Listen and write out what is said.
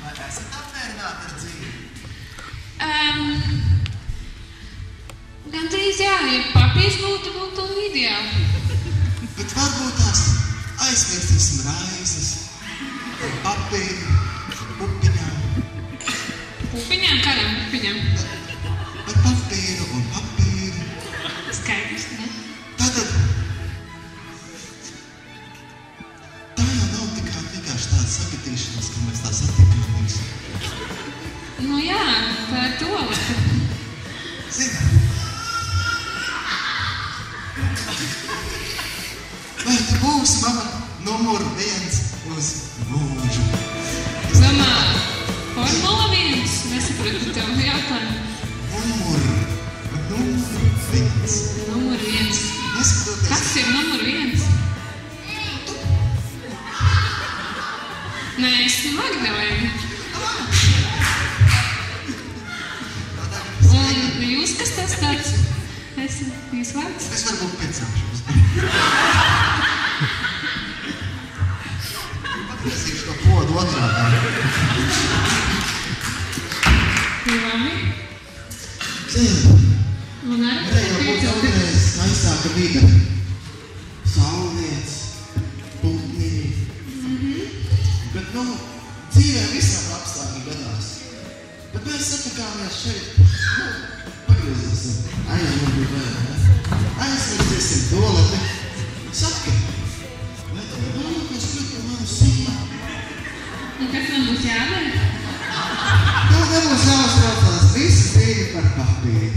Vai esat apmierināti ar dzīvi? Gandrīz jā, ja papīrs būtu ideāli. Bet varbūt tās aizmirstīsim raizes, papīru, pupiņām. Pupiņām? Kādām pupiņām? Par papīru un papīru. Skaidrs, ne? Tātad, tā jau nav vienkārši tāda sagatīšanās, ka mēs tā satikāmies. Nu jā, tā ir toalete. Zini, vai tu būsi mama numur 1 uz mūžu? Domā, Formula 1? Nesapratu tev jautājumu. Numur 1. Numur 1. Neskatoties. Kas ir numur 1? Nē, es esmu Magdalēna. Un jūs kas tas tāds? Jūs vārds? Es varbūt piecāšos. Pagriezīšu to podu otrādā. Labi. Zini, Un arī varēja jau būt kādreiz skaistāka vide. Saulniec, putniņi. Bet, dzīvē visādi apstākļi gadās. Bet mēs satikāmies šeit. Pagriezīsim. Aizmirstīsim toaleti. Saki, vai tev vēlētos kļūt par manu sīvu? Un kas man būs jādara? Tev nebūs jāuztraucās visi tīri par papīru.